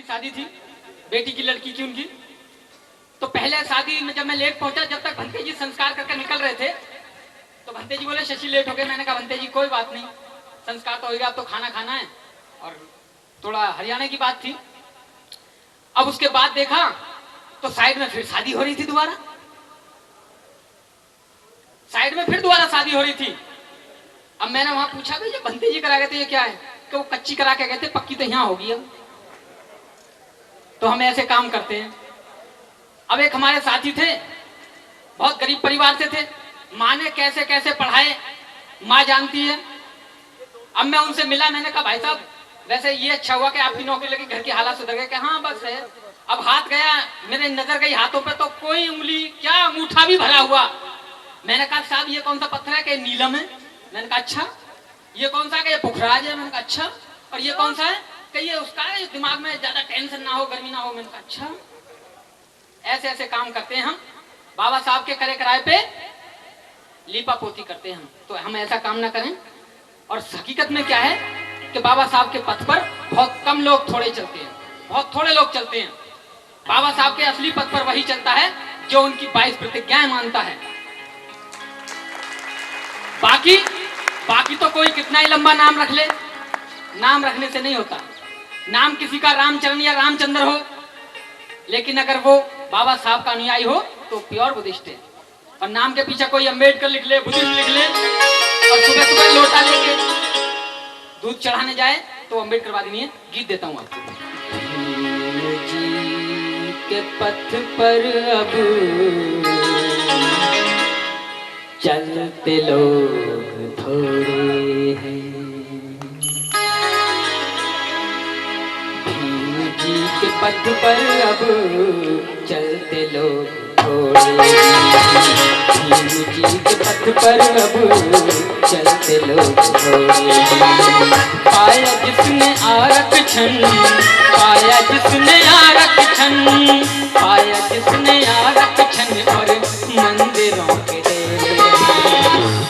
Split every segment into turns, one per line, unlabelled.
शादी थी, बेटी की लड़की की उनकी। तो पहले शादी में जब मैं लेट पहुंचा, जब तक भंते जी संस्कार करके निकल रहे थे, तो भंते जी बोले शशि लेट हो गए। मैंने कहा भंते जी कोई बात नहीं, संस्कार तो हो गया, अब तो खाना खाना है। और थोड़ा हरियाणा की बात थी। अब उसके बाद देखा तो साइड में फिर शादी हो रही थी दोबारा, साइड में फिर दोबारा शादी हो रही थी। अब मैंने वहां पूछा भाई, जब भंते जी करा गए थे ये क्या है? कि वो कच्ची करा के गए थे, पक्की तो यहाँ होगी। अब तो हम ऐसे काम करते हैं। अब एक हमारे साथी थे, बहुत गरीब परिवार से थे, माँ ने कैसे कैसे पढ़ाए माँ जानती है। अब मैं उनसे मिला, मैंने कहा भाई साहब वैसे ये अच्छा हुआ कि आपकी नौकरी लगी, घर के हालात सुधर गए। कि हाँ बस है। अब हाथ गया, मेरे नजर गई हाथों पे, तो कोई उंगली क्या अंगूठा भी भरा हुआ। मैंने कहा साहब ये कौन सा पत्थर है? कि नीलम है। मैंने कहा अच्छा। ये कौन सा? कि ये पुखराज है। मैंने कहा अच्छा। और ये कौन सा है? कि ये उसका है, दिमाग में ज्यादा टेंशन ना हो, गर्मी ना हो। मैंने कहा अच्छा। ऐसे ऐसे काम करते हैं हम, बाबा साहब के करे कराए पे लीपा पोती करते हैं हम। तो हम ऐसा काम ना करें। और हकीकत में क्या है कि बाबा साहब के पथ पर बहुत कम लोग थोड़े चलते हैं, बहुत थोड़े लोग चलते हैं। बाबा साहब के असली पथ पर वही चलता है जो उनकी 22 प्रतिज्ञाएं मानता है। बाकी तो कोई कितना ही लंबा नाम रख ले, नाम रखने से नहीं होता। नाम किसी का रामचरण या रामचंद्र हो, लेकिन अगर वो बाबा साहब का अनुयायी हो तो प्योर बुद्धिस्ट है। और नाम के पीछे कोई अम्बेडकर लिख ले, बुद्धिस्ट लिख ले, और सुबह सुबह लोटा लेके दूध चढ़ाने जाए तो अम्बेडकरवादी नहीं है। गीत देता हूं आपको। जी के पथ पर अब चलते लोग थोड़े हैं, भीम जी के पथ पर अब चलते लोग थोड़े हैं, भीम जी के पथ पर अब चलते लोग थोड़े हैं। पाया जिसने आरक्षण, पाया जिसने आरक्षण, पाया जिसने आरक्षण, और मंदिरों के डेरे हैं,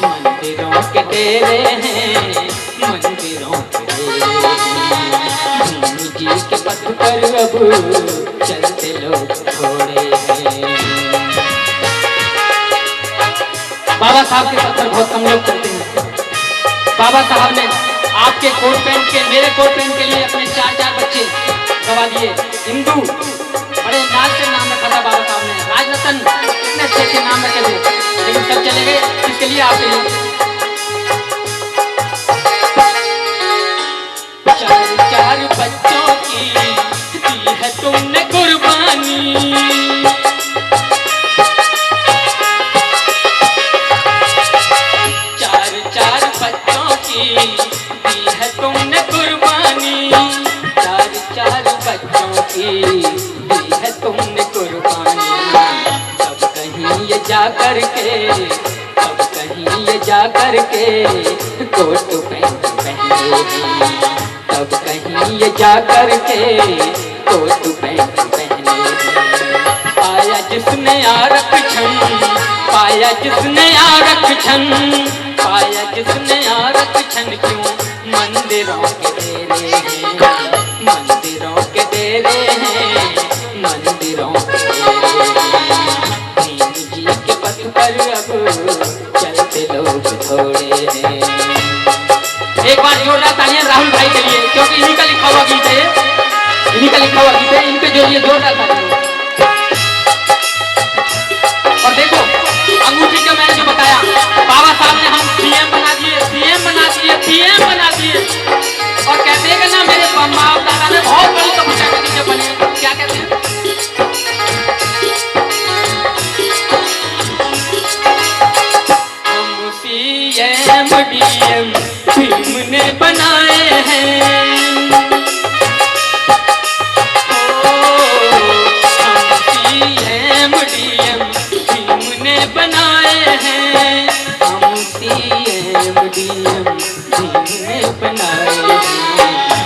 मंदिरों के डेरे हैं, मंदिरों के डेरे हैं। भीम जी के पथ पर अब चलते लोग थोड़े हैं। बाबा साहब के पथ पर बहुत कम लोग चलते हैं। बाबा साहब ने आपके कोट पैंट के, मेरे कोट पैंट के लिए अपने 4 बच्चे गवा दिए। इंदू बड़े नाज से नाम रखा था बाबा साहब ने, राजरतन कितने अच्छे नाम रखे थे, लेकिन सब चले गए। इसके लिए आते हैं 4 बच्चों की दी है तुमने कुर्बानी, 4 बच्चों की दी है तुमने कुर्बानी, 4 बच्चों की दी है तुमने कुर्बानी। तब कहीं ये जा करके, तब कहीं ये जा करके कोट पैंट पहने हैं, तब कहीं ये जा करके कोट पैंट पहने हैं। पाया जिसने आरक्षण, पाया जिसने आरक्षण, पाया जिसने आरक्षण, क्यों मंदिरों के डेरे हैं, मंदिरों के डेरे हैं, मंदिरों के डेरे हैं। भीम जी के पथ पर अब चलते लोग थोड़े हैं। एक बार जोरदार तालियां राहुल भाई के लिए, क्योंकि इन्हीं का लिखा हुआ गीत है, इन्हीं का लिखा हुआ गीत है, इन पे जोरदार तालियां। और देखो अंगूठी का मैंने जो बताया, बाबा साहब ने हम सीएम बना दिए, सीएम बना दिए, पीएम बना दिए। और कहते हैं कि ना मेरे माँ दादा ने बहुत बड़ी तपस्या कर दी बने। क्या कहते हैं? हम सीएम डीएम भीम ने बनाए हैं, हम सीएम डीएम भीम ने बनाए हैं, हम सीएम डीएम भीम ने बनाए हैं।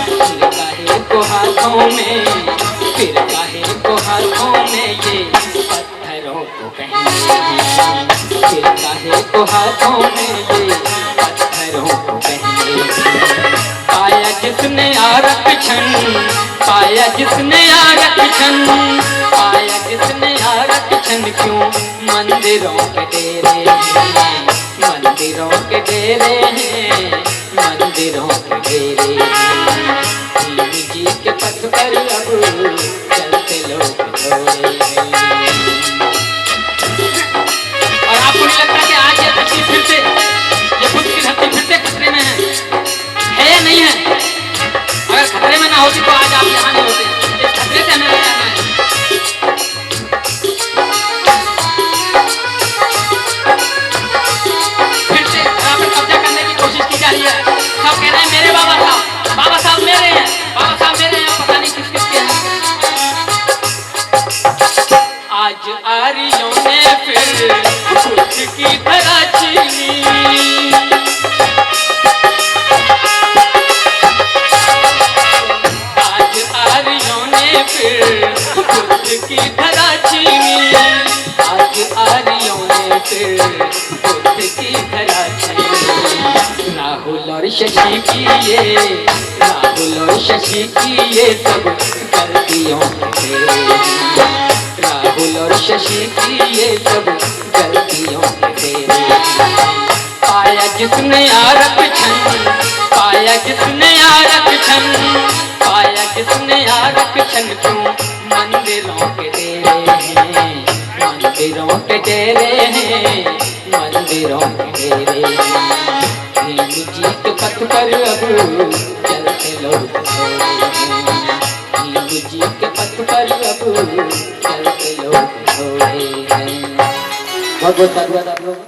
फिर काहे को हाथों में, फिर काहे को हाथों में ये पत्थरों को पहने हैं, फिर काहे को हाथों में ये पत्थरों को पहने हैं। पाया जिसने आरक्षण, पाया जिसने आरक्षण, पाया जिसने आरक्षण, क्यों मंदिरों के डेरे हैं, मंदिरों के डेरे हैं, मंदिरों के डेरे हैं। भीम जी के पथ पर अब चलते लोग थोड़े हैं। और आपको नहीं लगता कि आज ये धरती फिर से, ये खुद की धरती फिर से खतरे में है या नहीं है? अगर खतरे में ना होती तो आज आप यहाँ नहीं होते। इस खतरे से हमें बचाना है। फिर से धरा पर कब्जा करने की कोशिश की जा रही है। सब कह रहे हैं मेरे बाबा साहब, बाबा साहब मेरे हैं, बाबा साहब मेरे हैं, पता नहीं किस किस के हैं। आज आर्यों ने फिर खुद की धरा छीनी, खुद की धरा छीनी, आज आर्यों ने फिर खुद की धरा छीनी। राहुल और शशि की ये, राहुल और शशि की ये सब गलतियों के तेरे, राहुल और शशि की ये सब गलतियों के तेरे। पाया जिसने आरक्षण, पाया जिसने आरक्षण, पाया जिसने आरक्षण, क्यों मंदिरों के डेरे हैं, मंदिरों के डेरे हैं, मंदिरों के डेरे हैं। भीम जी के पथ पर अब चलते लोग थोड़े हैं, भीम जी के पथ पर अब चलते लोग थोड़े हैं। बहुत बहुत धन्यवाद आप लोग।